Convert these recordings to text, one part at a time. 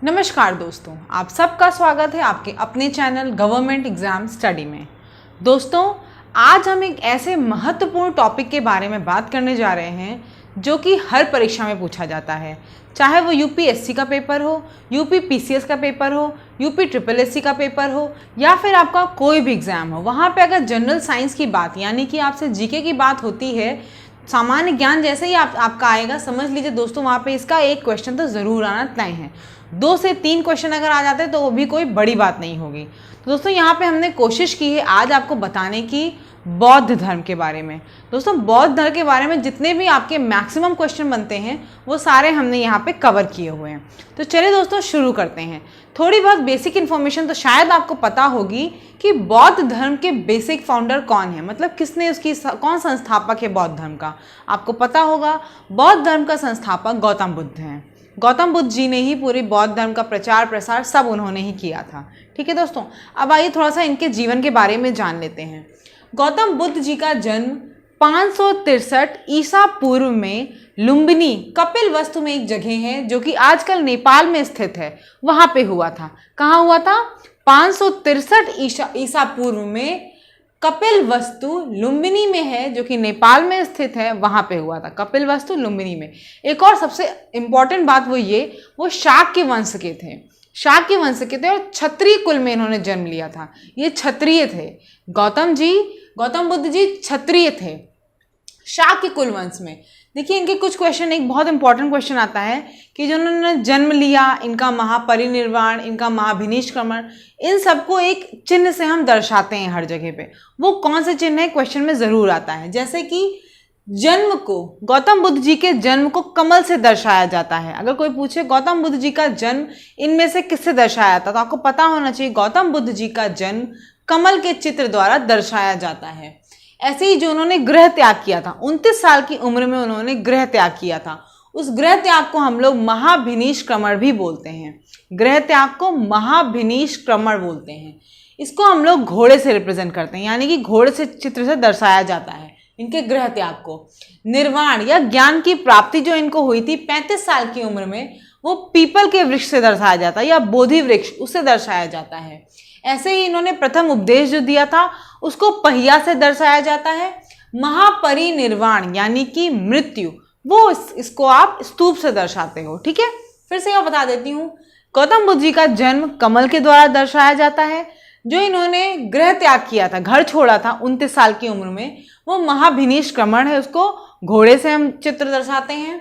नमस्कार दोस्तों, आप सबका स्वागत है आपके अपने चैनल गवर्नमेंट एग्जाम स्टडी में। दोस्तों, आज हम एक ऐसे महत्वपूर्ण टॉपिक के बारे में बात करने जा रहे हैं जो कि हर परीक्षा में पूछा जाता है, चाहे वो यूपीएससी का पेपर हो, यूपी पीसीएस का पेपर हो, यूपी ट्रिपल एससी का पेपर हो या फिर आपका कोई भी एग्ज़ाम हो। वहाँ पे अगर जनरल साइंस की बात यानी कि आपसे जीके की बात होती है, सामान्य ज्ञान जैसे ही आपका आएगा, समझ लीजिए दोस्तों वहाँ पे इसका एक क्वेश्चन तो ज़रूर आना तय है। 2 से 3 क्वेश्चन अगर आ जाते हैं तो वो भी कोई बड़ी बात नहीं होगी। तो दोस्तों यहाँ पे हमने कोशिश की है आज आपको बताने की बौद्ध धर्म के बारे में। दोस्तों बौद्ध धर्म के बारे में जितने भी आपके मैक्सिमम क्वेश्चन बनते हैं वो सारे हमने यहाँ पे कवर किए हुए हैं। तो चलिए दोस्तों शुरू करते हैं। थोड़ी बहुत बेसिक इन्फॉर्मेशन तो शायद आपको पता होगी कि बौद्ध धर्म के बेसिक फाउंडर कौन है, मतलब किसने उसकी कौन संस्थापक है बौद्ध धर्म का। आपको पता होगा बौद्ध धर्म का संस्थापक गौतम बुद्ध हैं। गौतम बुद्ध जी ने ही पूरे बौद्ध धर्म का प्रचार प्रसार सब उन्होंने ही किया था। ठीक है दोस्तों, अब आइए थोड़ा सा इनके जीवन के बारे में जान लेते हैं। गौतम बुद्ध जी का जन्म 563 ईसा पूर्व में लुम्बिनी कपिलवस्तु में एक जगह है जो कि आजकल नेपाल में स्थित है, वहां पे हुआ था। कहाँ हुआ था? 563 ईसा पूर्व में कपिलवस्तु लुम्बिनी में है जो कि नेपाल में स्थित है, वहां पे हुआ था कपिलवस्तु लुम्बिनी में। एक और सबसे इंपॉर्टेंट बात वो शाक्य वंश के थे। शाक्य वंश के थे और क्षत्रिय कुल में इन्होंने जन्म लिया था। ये क्षत्रिय थे। गौतम बुद्ध जी क्षत्रिय थे शाक्य कुल वंश में। देखिए इनके कुछ क्वेश्चन, एक बहुत इंपॉर्टेंट क्वेश्चन आता है कि जो उन्होंने जन्म लिया, इनका महापरिनिर्वाण, इनका महाभिनिष्क्रमण, इन सबको एक चिन्ह से हम दर्शाते हैं हर जगह पे। वो कौन से चिन्ह है क्वेश्चन में ज़रूर आता है। जैसे कि जन्म को, गौतम बुद्ध जी के जन्म को कमल से दर्शाया जाता है। अगर कोई पूछे गौतम बुद्ध जी का जन्म इनमें से किससे दर्शाया था, तो आपको पता होना चाहिए गौतम बुद्ध जी का जन्म कमल के चित्र द्वारा दर्शाया जाता है। ऐसे ही जो उन्होंने गृह त्याग किया था, 29 साल की उम्र में उन्होंने गृह त्याग किया था, उस गृह त्याग को हम लोग महाभिनिष्क्रमण भी बोलते हैं। गृह त्याग को महाभिनिष्क्रमण बोलते हैं। इसको हम लोग घोड़े से रिप्रेजेंट करते हैं, यानी कि घोड़े से चित्र से दर्शाया जाता है इनके गृह त्याग को। निर्वाण या ज्ञान की प्राप्ति जो इनको हुई थी 35 साल की उम्र में, वो पीपल के वृक्ष से दर्शाया जाता है या बोधि वृक्ष, उससे दर्शाया जाता है। ऐसे ही इन्होंने प्रथम उपदेश जो दिया था उसको पहिया से दर्शाया जाता है। महापरिनिर्वाण यानी कि मृत्यु, वो इसको आप स्तूप से दर्शाते हो। ठीक है, फिर से मैं बता देती हूँ। गौतम बुद्ध जी का जन्म कमल के द्वारा दर्शाया जाता है। जो इन्होंने गृह त्याग किया था, घर छोड़ा था 29 साल की उम्र में, वो महाभिनिष्क्रमण है, उसको घोड़े से हम चित्र दर्शाते हैं।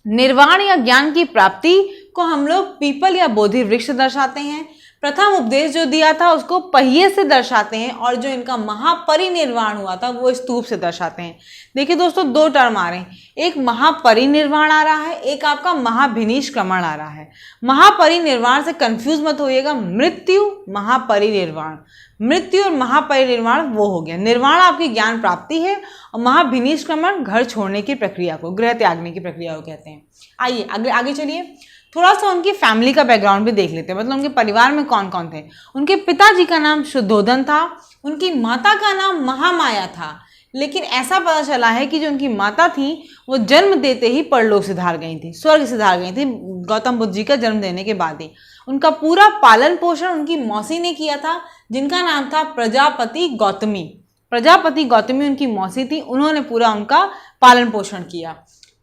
निर्वाण या ज्ञान की प्राप्ति को हम लोग पीपल या बोधि वृक्ष से दर्शाते हैं। प्रथम उपदेश जो दिया था उसको पहिए से दर्शाते हैं, और जो इनका महापरिनिर्वाण हुआ था वो स्तूप से दर्शाते हैं। देखिए दोस्तों, 2 टर्म आ रहे हैं, एक महापरिनिर्वाण आ रहा है, एक आपका महाभिनिष्क्रमण आ रहा है। महापरिनिर्वाण से कंफ्यूज मत होइएगा, मृत्यु महापरिनिर्वाण, मृत्यु और महापरिनिर्वाण वो हो गया। निर्वाण आपकी ज्ञान प्राप्ति है और महाभिनिष्क्रमण घर छोड़ने की प्रक्रिया को, गृह त्यागने की प्रक्रिया को कहते हैं। आइए आगे चलिए, थोड़ा सा उनकी फैमिली का बैकग्राउंड भी देख लेते हैं, मतलब उनके परिवार में कौन कौन थे। उनके पिताजी का नाम शुद्धोधन था, उनकी माता का नाम महामाया था। लेकिन ऐसा पता चला है कि जो उनकी माता थी वो जन्म देते ही परलोक सिधार गई थी, स्वर्ग सिधार गई थी गौतम बुद्ध जी का जन्म देने के बाद ही। उनका पूरा पालन पोषण उनकी मौसी ने किया था, जिनका नाम था प्रजापति गौतमी। प्रजापति गौतमी उनकी मौसी थी, उन्होंने पूरा उनका पालन पोषण किया।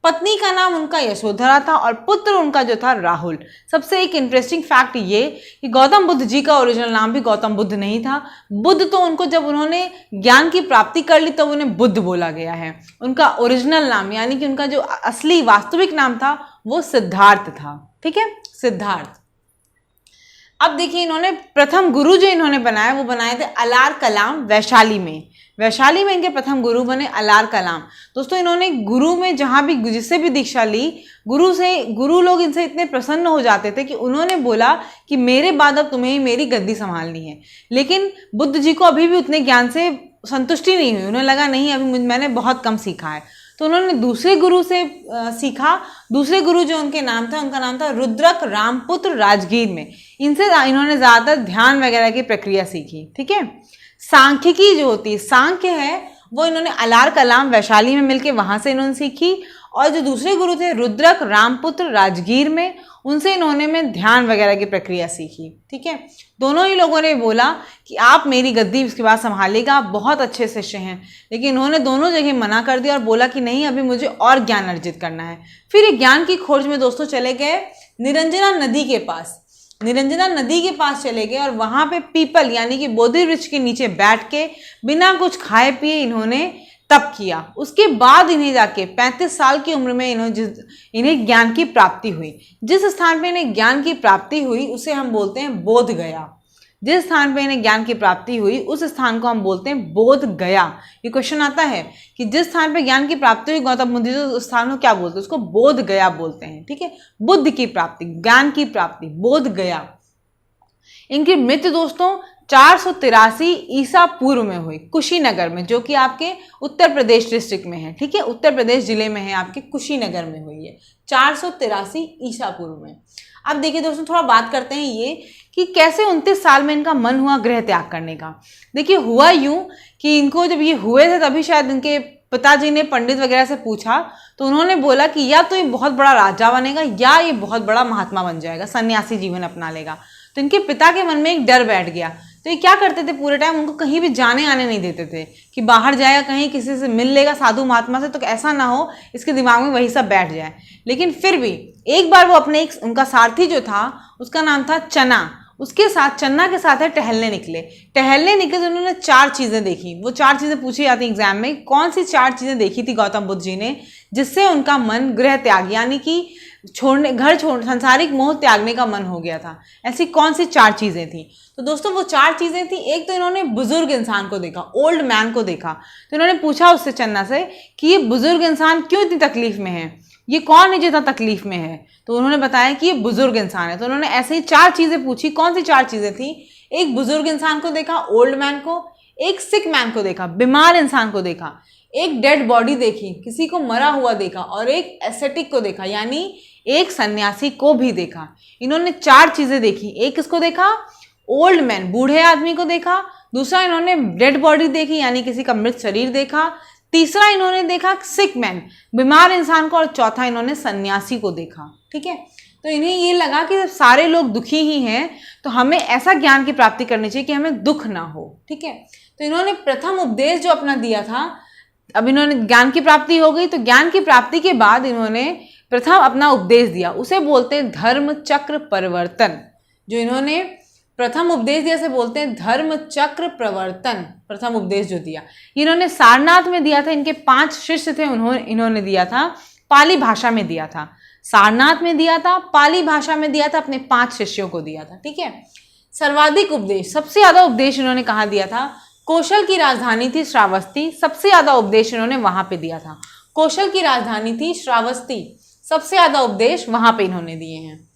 पत्नी का नाम उनका यशोधरा था और पुत्र उनका जो था राहुल। सबसे एक इंटरेस्टिंग फैक्ट ये कि गौतम बुद्ध जी का ओरिजिनल नाम भी गौतम बुद्ध नहीं था। बुद्ध तो उनको जब उन्होंने ज्ञान की प्राप्ति कर ली तब उन्हें बुद्ध बोला गया है। उनका ओरिजिनल नाम यानी कि उनका जो असली वास्तविक नाम था वो सिद्धार्थ था। ठीक है, सिद्धार्थ। अब देखिए इन्होंने प्रथम गुरु जो इन्होंने बनाया वो बनाए थे अलार कलाम वैशाली में। वैशाली में इनके प्रथम गुरु बने अलार कलाम। दोस्तों इन्होंने गुरु में जहाँ भी जिससे भी दीक्षा ली, गुरु लोग इनसे इतने प्रसन्न हो जाते थे कि उन्होंने बोला कि मेरे बाद अब तुम्हें ही मेरी गद्दी संभालनी है। लेकिन बुद्ध जी को अभी भी उतने ज्ञान से संतुष्टि नहीं हुई, उन्हें लगा नहीं अभी मैंने बहुत कम सीखा है, तो उन्होंने दूसरे गुरु से सीखा। दूसरे गुरु जो उनके नाम था, उनका नाम था रुद्रक रामपुत्र राजगीर में। इनसे इन्होंने ज़्यादातर ध्यान वगैरह की प्रक्रिया सीखी। ठीक है, सांख्यिकी जो होती है, सांख्य है, वो इन्होंने अलार कलाम वैशाली में मिलके वहाँ से इन्होंने सीखी। और जो दूसरे गुरु थे रुद्रक रामपुत्र राजगीर में, उनसे इन्होंने में ध्यान वगैरह की प्रक्रिया सीखी। ठीक है, दोनों ही लोगों ने बोला कि आप मेरी गद्दी इसके बाद संभालिएगा, आप बहुत अच्छे शिष्य हैं, लेकिन इन्होंने दोनों जगह मना कर दिया और बोला कि नहीं, अभी मुझे और ज्ञान अर्जित करना है। फिर एक ज्ञान की खोज में दोस्तों चले गए निरंजना नदी के पास। निरंजना नदी के पास चले गए और वहां पे पीपल यानी कि बोधि वृक्ष के नीचे बैठ के बिना कुछ खाए पिए इन्होंने तप किया। उसके बाद इन्हें जाके 35 साल की उम्र में इन्हें ज्ञान की प्राप्ति हुई। जिस स्थान पे इन्हें ज्ञान की प्राप्ति हुई उसे हम बोलते हैं बोध गया। जिस स्थान पे इन्हें ज्ञान की प्राप्ति हुई उस स्थान को हम बोलते हैं बोध गया। ये क्वेश्चन आता है कि जिस स्थान पे ज्ञान की प्राप्ति हुई गौतम बुद्ध जी, उस स्थान को क्या बोलते हैं? उसको बोध गया बोलते हैं। ठीक है, बुद्ध की प्राप्ति, ज्ञान की प्राप्ति, बोध गया। इनकी मृत्यु दोस्तों 483 ईसा पूर्व में हुई कुशीनगर में, जो कि आपके उत्तर प्रदेश डिस्ट्रिक्ट में है। ठीक है, उत्तर प्रदेश जिले में है, आपके कुशीनगर में हुई है 483 ईसा पूर्व में। अब देखिए दोस्तों, थोड़ा बात करते हैं ये कि कैसे 29 साल में इनका मन हुआ गृह त्याग करने का। देखिए, हुआ यूं कि इनको जब ये हुए थे तभी शायद इनके पिताजी ने पंडित वगैरह से पूछा, तो उन्होंने बोला कि या तो ये बहुत बड़ा राजा बनेगा या ये बहुत बड़ा महात्मा बन जाएगा, सन्यासी जीवन अपना लेगा। तो इनके पिता के मन में एक डर बैठ गया। तो ये क्या करते थे, पूरे टाइम उनको कहीं भी जाने आने नहीं देते थे कि बाहर जाएगा, कहीं किसी से मिल लेगा साधु महात्मा से, तो ऐसा ना हो इसके दिमाग में वही सब बैठ जाए। लेकिन फिर भी एक बार वो अपने उनका सारथी जो था उसका नाम था चना, उसके साथ चन्ना के साथ है टहलने निकले तो उन्होंने 4 चीजें देखी। वो 4 चीजें पूछी जाती एग्जाम में, कौन सी 4 चीजें देखी थी गौतम बुद्ध जी ने जिससे उनका मन गृह त्याग यानी कि सांसारिक मोह त्यागने का मन हो गया था? ऐसी कौन सी 4 चीजें थी? तो दोस्तों वो 4 चीजें थी, एक तो इन्होंने बुजुर्ग इंसान को देखा, ओल्ड मैन को देखा। तो इन्होंने पूछा उससे चन्ना से कि ये बुजुर्ग इंसान क्यों इतनी तकलीफ में है, ये कौन है जो इतना तकलीफ में है? तो उन्होंने बताया कि ये बुजुर्ग इंसान है। तो उन्होंने ऐसे ही 4 चीजें पूछी। कौन सी 4 चीजें थी? एक बुजुर्ग इंसान को देखा, ओल्ड मैन को, एक सिक मैन को देखा, बीमार इंसान को देखा, एक डेड बॉडी देखी, किसी को मरा हुआ देखा, और एक एसेटिक को देखा यानी एक सन्यासी को भी देखा। इन्होंने 4 चीजें देखी। एक किसको देखा? ओल्ड मैन, बूढ़े आदमी को देखा। दूसरा इन्होंने डेड बॉडी देखी यानी किसी का मृत शरीर देखा। तीसरा इन्होंने देखा सिक मैन, बीमार इंसान को। और चौथा इन्होंने सन्यासी को देखा। ठीक है, तो इन्हें ये लगा कि सारे लोग दुखी ही हैं तो हमें ऐसा ज्ञान की प्राप्ति करनी चाहिए कि हमें दुख ना हो। ठीक है, तो इन्होंने प्रथम उपदेश जो अपना दिया था, अब इन्होंने ज्ञान की प्राप्ति हो गई, तो ज्ञान की प्राप्ति के बाद इन्होंने प्रथम अपना उपदेश दिया, उसे बोलते हैं धर्म चक्र परिवर्तन। जो इन्होंने प्रथम उपदेश दिया से बोलते हैं धर्म चक्र प्रवर्तन। प्रथम उपदेश जो दिया इन्होंने सारनाथ में दिया था। इनके 5 शिष्य थे, इन्होंने दिया था, पाली भाषा में दिया था, सारनाथ में दिया था, पाली भाषा में दिया था, अपने 5 शिष्यों को दिया था। ठीक है, सर्वाधिक उपदेश, सबसे ज्यादा उपदेश इन्होंने कहाँ दिया था? कौशल की राजधानी थी श्रावस्ती, सबसे ज्यादा उपदेश इन्होंने वहां पे दिया था। कौशल की राजधानी थी श्रावस्ती, सबसे ज्यादा उपदेश वहां पे इन्होंने दिए हैं।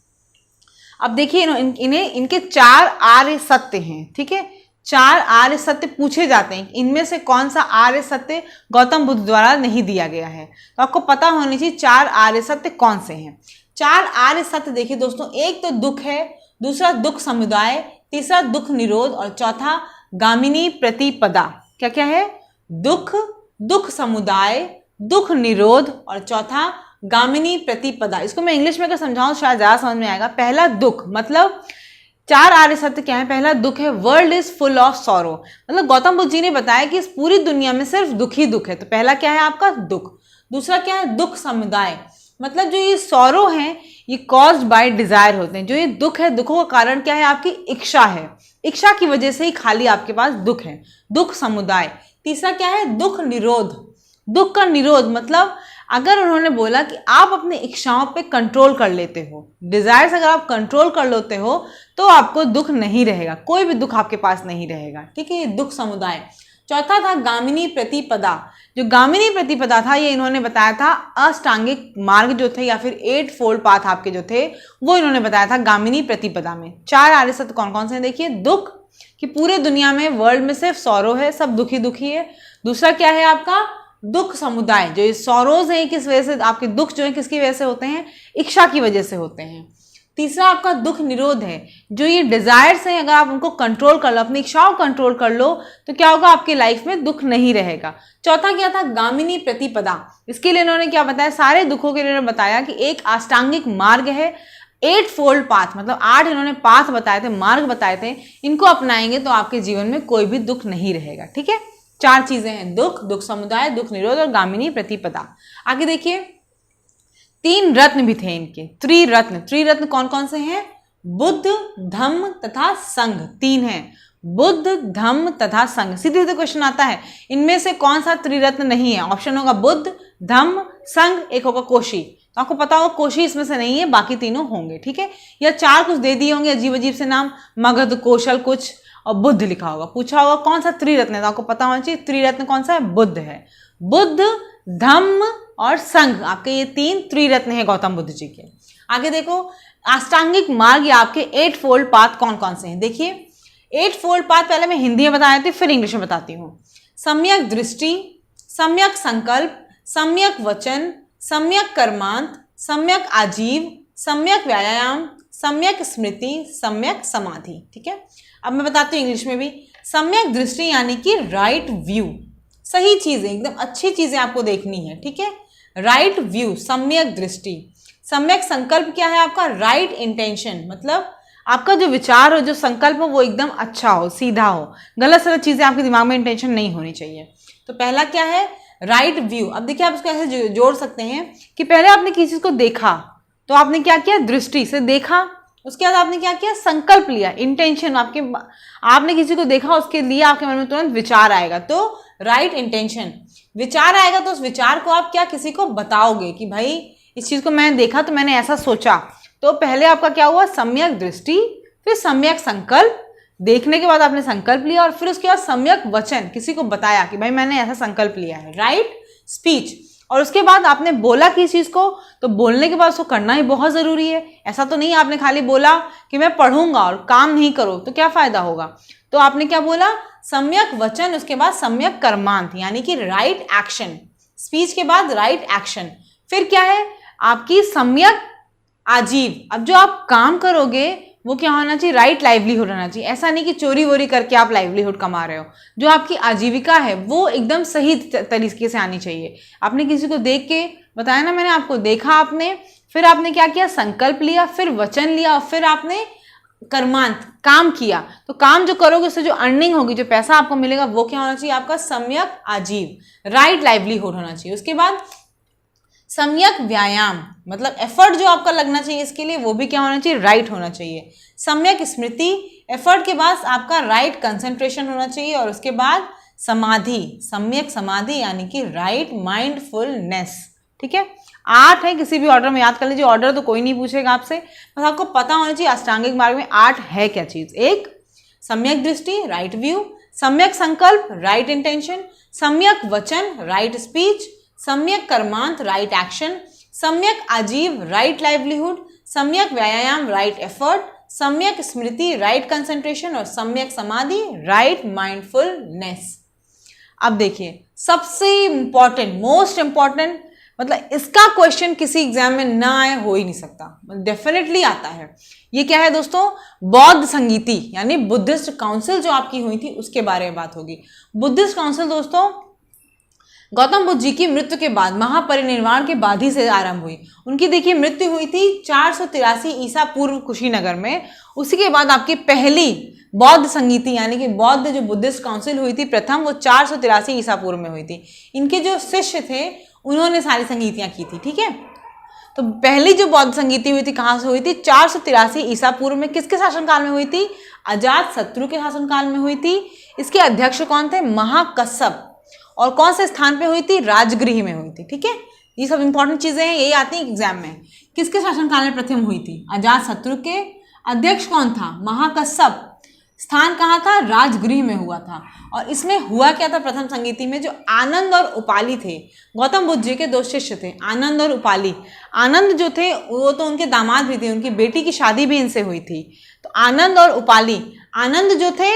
अब देखिए इन्हें इनके 4 आर्य सत्य हैं। ठीक है, 4 आर्य सत्य पूछे जाते हैं, इनमें से कौन सा आर्य सत्य गौतम बुद्ध द्वारा नहीं दिया गया है? तो आपको पता होनी चाहिए 4 आर्य सत्य कौन से हैं। 4 आर्य सत्य देखिए दोस्तों, एक तो दुख है, दूसरा दुख समुदाय, तीसरा दुख निरोध, और चौथा गामिनी प्रतिपदा। क्या क्या है? दुख, दुख समुदाय, दुख निरोध, और चौथा गामिनी प्रतिपदा। इसको मैं इंग्लिश में अगर समझाऊं शायद ज्यादा समझ में आएगा। पहला दुख, मतलब 4 आर्य सत्य क्या है? पहला दुख है, world is full of sorrow. मतलब गौतम बुद्ध जी ने बताया कि इस पूरी दुनिया में सिर्फ दुख ही दुख है। तो पहला क्या है आपका? दुख। दूसरा क्या है? दुख समुदाय, मतलब जो ये सॉरो है ये कॉज्ड बाय डिजायर होते हैं। जो ये दुख है, दुखों का कारण क्या है? आपकी इच्छा है, इच्छा की वजह से ही खाली आपके पास दुख है, दुख समुदाय। तीसरा क्या है? दुख निरोध। दुख का निरोध मतलब अगर उन्होंने बोला कि आप अपनी इच्छाओं पे कंट्रोल कर लेते हो, डिजायर्स अगर आप कंट्रोल कर लेते हो तो आपको दुख नहीं रहेगा, कोई भी दुख आपके पास नहीं रहेगा। ठीक है, ये दुख समुदाय। चौथा था गामिनी प्रतिपदा। जो गामिनी प्रतिपदा था ये इन्होंने बताया था अष्टांगिक मार्ग जो थे या फिर 8 फोल्ड पाथ आपके जो थे वो इन्होंने बताया था गामिनी प्रतिपदा में। 4 आर्य सत्य कौन कौन से हैं? देखिए, दुख कि पूरे दुनिया में वर्ल्ड में सिर्फ सौरो है, सब दुखी दुखी है। दूसरा क्या है आपका? दुख समुदाय। जो ये सौरोज है किस वजह से, आपके दुख जो है किसकी वजह से होते हैं? इच्छा की वजह से होते हैं। तीसरा आपका दुख निरोध है, जो ये डिजायर्स हैं अगर आप उनको कंट्रोल कर लो, अपनी इच्छाओं कंट्रोल कर लो तो क्या होगा? आपकी लाइफ में दुख नहीं रहेगा। चौथा क्या था? गामिनी प्रतिपदा। इसके लिए इन्होंने क्या बताया, सारे दुखों के लिए इन्होंने बताया कि एक अष्टांगिक मार्ग है, 8 फोल्ड पाथ, मतलब 8 इन्होंने पाथ बताए थे, मार्ग बताए थे, इनको अपनाएंगे तो आपके जीवन में कोई भी दुख नहीं रहेगा। ठीक है, 4 चीजें हैं, दुख, दुख समुदाय, दुख निरोध और गामिनी प्रतिपदा। आगे देखिए, 3 रत्न भी थे इनके, त्रिरत्न कौन कौन से हैं, बुद्ध, धम्म तथा संघ, 3 हैं, बुद्ध, धम्म तथा संघ। सीधे सीधे क्वेश्चन आता है, इनमें से कौन सा त्रिरत्न नहीं है? ऑप्शन होगा बुद्ध, धम्म, संघ, एक होगा कोशी। तो आपको पता होगा कोशी इसमें से नहीं है, बाकी तीनों होंगे। ठीक है, या 4 कुछ दे दिए होंगे अजीब अजीब से नाम, मगध, कौशल कुछ और बुद्ध लिखा होगा। पूछा होगा कौन सा त्रिरत्न है, तो आपको पता होना चाहिए त्रिरत्न कौन सा है, बुद्ध है। बुद्ध, धम्म और संघ, आपके ये 3 त्रिरत्न है गौतम बुद्ध जी के। आगे देखो, अष्टांगिक मार्ग या आपके 8 फोल्ड पाथ कौन कौन से हैं? देखिए 8 फोल्ड पाथ पहले मैं हिंदी में बताया थी, फिर इंग्लिश में बताती हूँ। सम्यक दृष्टि, सम्यक संकल्प, सम्यक वचन, सम्यक कर्मांत, सम्यक आजीव, सम्यक व्यायाम, सम्यक स्मृति, सम्यक समाधि। ठीक है, अब मैं बताती हूँ इंग्लिश में भी। सम्यक दृष्टि यानी कि राइट व्यू, सही चीजें, एकदम अच्छी चीजें आपको देखनी है। ठीक है, राइट व्यू, सम्यक दृष्टि। सम्यक संकल्प क्या है आपका, राइट इंटेंशन, मतलब आपका जो विचार हो, जो संकल्प हो, वो एकदम अच्छा हो, सीधा हो, गलत सलत चीजें आपके दिमाग में इंटेंशन नहीं होनी चाहिए। तो पहला क्या है, राइट व्यू। अब देखिए आप इसको ऐसे जोड़ सकते हैं कि पहले आपने किसी चीज को देखा, तो आपने क्या किया, दृष्टि से देखा, उसके बाद आपने क्या किया, संकल्प लिया, इंटेंशन, आपने किसी को देखा, उसके लिए आपके मन में तुरंत विचार आएगा, तो राइट इंटेंशन। विचार आएगा तो उस विचार को आप क्या, किसी को बताओगे कि भाई इस चीज को मैंने देखा तो मैंने ऐसा सोचा। तो पहले आपका क्या हुआ, सम्यक दृष्टि, फिर सम्यक संकल्प, देखने के बाद आपने संकल्प लिया, और फिर उसके बाद सम्यक वचन, किसी को बताया कि भाई मैंने ऐसा संकल्प लिया है, राइट स्पीच। और उसके बाद आपने बोला किस चीज को, तो बोलने के बाद उसको करना ही बहुत जरूरी है। ऐसा तो नहीं आपने खाली बोला कि मैं पढ़ूंगा और काम नहीं करो तो क्या फायदा होगा। तो आपने क्या बोला, सम्यक वचन, उसके बाद सम्यक कर्मांत यानी कि राइट एक्शन, स्पीच के बाद राइट एक्शन। फिर क्या है आपकी सम्यक आजीव। अब जो आप काम करोगे वो क्या होना चाहिए, राइट लाइवलीहुड होना चाहिए। ऐसा नहीं कि चोरी वोरी करके आप लाइवलीहुड कमा रहे हो। जो आपकी आजीविका है वो एकदम सही तरीके से आनी चाहिए। आपने किसी को देख के बताया ना, मैंने आपको देखा, आपने फिर आपने क्या किया, संकल्प लिया, फिर वचन लिया, और फिर आपने कर्मांत, काम किया। तो काम जो करोगे उससे जो अर्निंग होगी, जो पैसा आपको मिलेगा, वो क्या होना चाहिए, आपका सम्यक आजीव, राइट लाइवलीहुड होना चाहिए। उसके बाद सम्यक व्यायाम, मतलब एफर्ट जो आपका लगना चाहिए इसके लिए, वो भी क्या होना चाहिए, राइट होना चाहिए। सम्यक स्मृति, एफर्ट के बाद आपका राइट कंसंट्रेशन होना चाहिए। और उसके बाद समाधि, सम्यक समाधि यानी कि राइट माइंडफुलनेस। ठीक है, 8 है, किसी भी ऑर्डर में याद कर लीजिए, ऑर्डर तो कोई नहीं पूछेगा आपसे, बस आपको पता होना चाहिए अष्टांगिक मार्ग में 8 है क्या चीज। एक सम्यक दृष्टि, राइट व्यू, सम्यक संकल्प, राइट इंटेंशन, सम्यक वचन, राइट स्पीच, सम्यक कर्मांत, राइट एक्शन, सम्यक आजीव, राइट लाइवलीहुड, सम्यक व्यायाम, राइट एफर्ट, सम्यक स्मृति, राइट कंसंट्रेशन, और सम्यक समाधि, राइट माइंडफुलनेस। अब देखिए सबसे इंपॉर्टेंट, मोस्ट इंपॉर्टेंट, मतलब इसका क्वेश्चन किसी एग्जाम में ना आए हो ही नहीं सकता, डेफिनेटली आता है। ये क्या है दोस्तों, बौद्ध संगीति यानी बुद्धिस्ट काउंसिल जो आपकी हुई थी उसके बारे में बात होगी। बुद्धिस्ट काउंसिल दोस्तों गौतम बुद्ध जी की मृत्यु के बाद, महापरिनिर्वाण के बाद ही से आरंभ हुई। उनकी देखिए मृत्यु हुई थी 483 ईसा पूर्व कुशीनगर में। उसी के बाद आपकी पहली बौद्ध संगीति यानी कि बौद्ध जो बुद्धिस्ट काउंसिल हुई थी प्रथम, वो 483 ईसा पूर्व में हुई थी। इनके जो शिष्य थे उन्होंने सारी संगीतियां की थी। ठीक है, तो पहली जो बौद्ध संगीति हुई थी कहाँ से हुई थी, 483 ईसा पूर्व में। किसके शासनकाल में हुई थी, अजात शत्रु के शासनकाल में हुई थी। इसके अध्यक्ष कौन थे, महाकश्यप। और कौन से स्थान पे हुई थी, राजगृह में हुई थी। ठीक है, ये सब इंपॉर्टेंट चीजें हैं, यही आती हैं एग्जाम में। किसके शासनकाल में प्रथम हुई थी, अजात शत्रु के। अध्यक्ष कौन था, महाकश्यप। स्थान कहाँ था, राजगृह में हुआ था। और इसमें हुआ क्या था, प्रथम संगीति में जो आनंद और उपाली थे, गौतम बुद्ध जी के 2 शिष्य थे, आनंद और उपाली। आनंद जो थे वो तो उनके दामाद भी थे, उनकी बेटी की शादी भी इनसे हुई थी। तो आनंद और उपाली, आनंद जो थे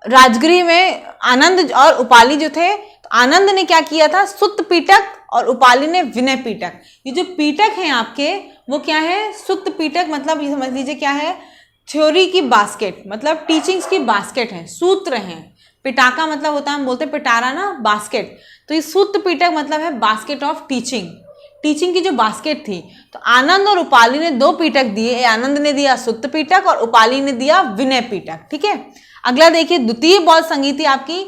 राजगृह में, आनंद और उपाली जो थे, तो आनंद ने क्या किया था, सुत्त पीटक, और उपाली ने विनय पीटक। ये जो पीटक हैं आपके वो क्या है, सुत्त पीटक, मतलब ये समझ लीजिए क्या है, थ्योरी की बास्केट, मतलब टीचिंग्स की बास्केट है, सूत्र हैं। पिटाका मतलब होता है, हम बोलते हैं पिटारा ना, बास्केट। तो ये सुत्त पिटक मतलब है बास्केट ऑफ टीचिंग, टीचिंग की जो बास्केट थी। तो आनंद और उपाली ने 2 पीटक दिए, आनंद ने दिया सुत्त पीटक और उपाली ने दिया विनय पीटक। ठीक है, अगला देखिए, द्वितीय बौद्ध संगीति आपकी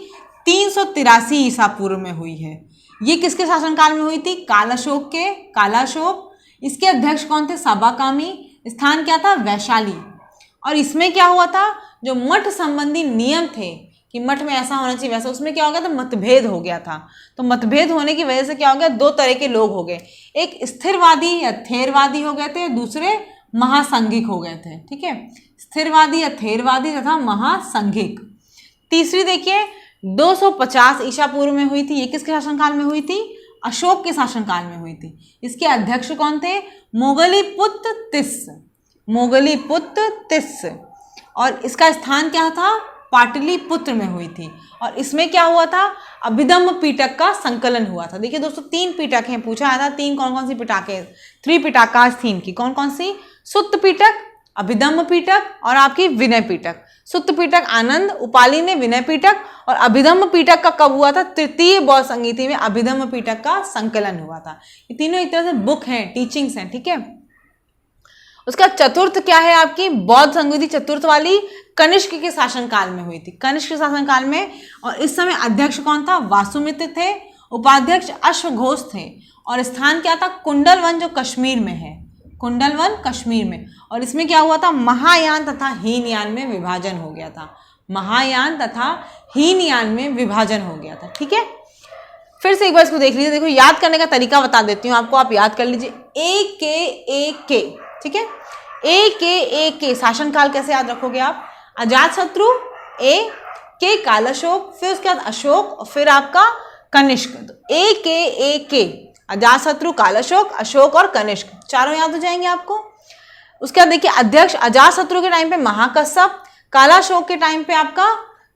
383 ईसा पूर्व में हुई है। ये किसके शासनकाल में हुई थी? कालाशोक के, कालाशोक। इसके अध्यक्ष कौन थे? सबाकामी। स्थान क्या था? वैशाली। और इसमें क्या हुआ था, जो मठ संबंधी नियम थे कि मठ में ऐसा होना चाहिए वैसा, उसमें क्या हो गया था? मतभेद हो गया था। तो मतभेद होने की वजह से क्या हो गया? 2 तरह के लोग हो गए, एक स्थिरवादी या थेरवादी हो गए थे, दूसरे महासंघिक हो गए थे। ठीक है, स्थिरवादी या थेरवादी तथा महासंघिक। तीसरी देखिए 250 ईसा पूर्व में हुई थी। ये किसके शासनकाल में हुई थी? अशोक के शासनकाल में हुई थी। इसके अध्यक्ष कौन थे? मोगलीपुत्र तिस्स, मोगलीपुत्र तिस्स। और इसका स्थान क्या था? पाटलिपुत्र में हुई थी। और इसमें क्या हुआ था? अभिधम्म पीटक का संकलन हुआ था। देखिए दोस्तों 3 पीटक हैं, पूछा आया था 3 कौन कौन सी पिटाके, 3 पिटाकास थी इनकी, कौन कौन सी? सुत्त पीटक, अभिधम्म पीटक और आपकी विनय पीटक। सुत्त पीटक आनंद, उपाली ने विनय पीटक, और अभिधम्म पीटक का कब हुआ था? तृतीय बौद्ध संगीति में अभिधम्म पीटक का संकलन हुआ था। ये तीनों एक तरह से बुक हैं, टीचिंग्स हैं। ठीक है, उसका चतुर्थ क्या है आपकी? बौद्ध संगीति चतुर्थ वाली कनिष्क के शासनकाल में हुई थी, कनिष्क के शासनकाल में। और इस समय अध्यक्ष कौन था? वासुमित्र थे, उपाध्यक्ष अश्वघोष थे, और स्थान क्या था? कुंडलवन, जो कश्मीर में है, कुंडलवन कश्मीर में। और इसमें क्या हुआ था? महायान तथा हीनयान में विभाजन हो गया था, महायान तथा हीनयान में विभाजन हो गया था। ठीक है, फिर से एक बार इसको देख लीजिए। देखो याद करने का तरीका बता देती हूँ आपको, आप याद कर लीजिए। ए के, ठीक है, ए के शासनकाल कैसे याद रखोगे आप? अजातशत्रु, ए के कालाशोक, फिर उसके बाद अशोक, और फिर आपका कनिष्क। तो ए के अजातशत्रु, कालाशोक, अशोक और कनिष्क, चारों याद हो जाएंगे आपको। उसके बाद देखिए अध्यक्ष अजातशत्रु के टाइम पे महाकश्यप, कालाशोक के टाइम पे आपका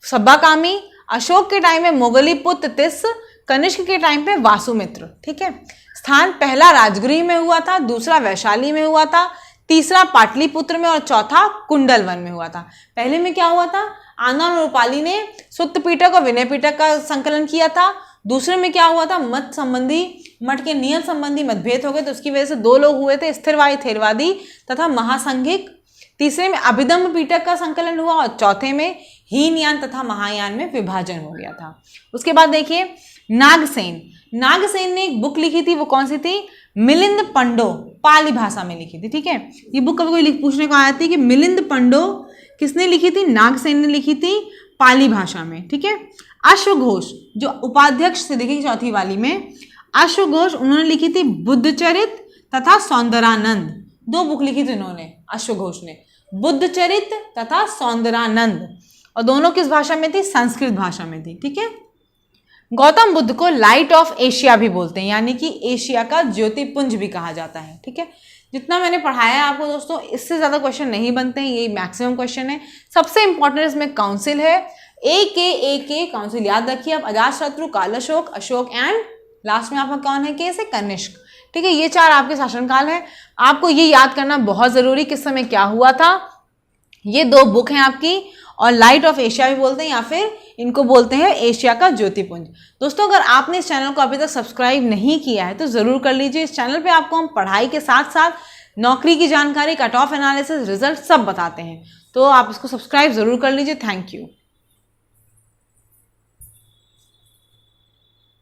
सब्बाकामी, अशोक के टाइम में मोगलीपुत्र तिस्स, कनिष्क के टाइम पे वासुमित्र। ठीक है, स्थान पहला राजगृह में हुआ था, दूसरा वैशाली में हुआ था, तीसरा पाटलिपुत्र में और चौथा कुंडलवन में हुआ था। पहले में क्या हुआ था? आनंद और उपाली ने सुत्त पीटक और विनय पीटक का संकलन किया था। दूसरे में क्या हुआ था? मठ संबंधी, मठ के नियम संबंधी मतभेद हो गए, तो उसकी वजह से 2 लोग हुए थे, स्थिरवादी थेरवादी तथा महासंघिक। तीसरे में अभिधम्म पीटक का संकलन हुआ, और चौथे में हीनयान तथा महायान में विभाजन हो गया था। उसके बाद देखिए नागसेन, नागसेन ने एक बुक लिखी थी, वो कौन सी थी? मिलिंद पंडो, पाली भाषा में लिखी थी। ठीक है, ये बुक कभी कोई पूछने को आया थी कि मिलिंद पंडो किसने लिखी थी? नागसेन ने लिखी थी, पाली भाषा में। ठीक है, अश्वघोष जो उपाध्यक्ष थे, देखिए चौथी वाली में अश्वघोष, उन्होंने लिखी थी बुद्धचरित तथा सौंदरानंद। 2 बुक लिखी थी उन्होंने, अश्वघोष ने, बुद्धचरित तथा सौंदरानंद, और दोनों किस भाषा में थी? संस्कृत भाषा में थी। ठीक है, गौतम बुद्ध को लाइट ऑफ एशिया भी बोलते हैं, यानी कि एशिया का ज्योतिपुंज भी कहा जाता है। ठीक है, जितना मैंने पढ़ाया है आपको दोस्तों, इससे ज़्यादा क्वेश्चन नहीं बनते हैं, यही मैक्सिमम क्वेश्चन है। सबसे इंपॉर्टेंट इसमें काउंसिल है, ए के काउंसिल याद रखिए आप, अजातशत्रु, कालाशोक, अशोक एंड लास्ट में आपका कौन है? के से कनिष्क। ठीक है, ये 4 आपके शासनकाल है। आपको ये याद करना बहुत ज़रूरी, किस समय क्या हुआ था। ये 2 बुक हैं आपकी, और लाइट ऑफ एशिया भी बोलते हैं, या फिर इनको बोलते हैं एशिया का ज्योतिपुंज। दोस्तों अगर आपने इस चैनल को अभी तक सब्सक्राइब नहीं किया है तो ज़रूर कर लीजिए। इस चैनल पे आपको हम पढ़ाई के साथ साथ नौकरी की जानकारी, कट ऑफ एनालिसिस, रिजल्ट सब बताते हैं, तो आप इसको सब्सक्राइब ज़रूर कर लीजिए। Thank you.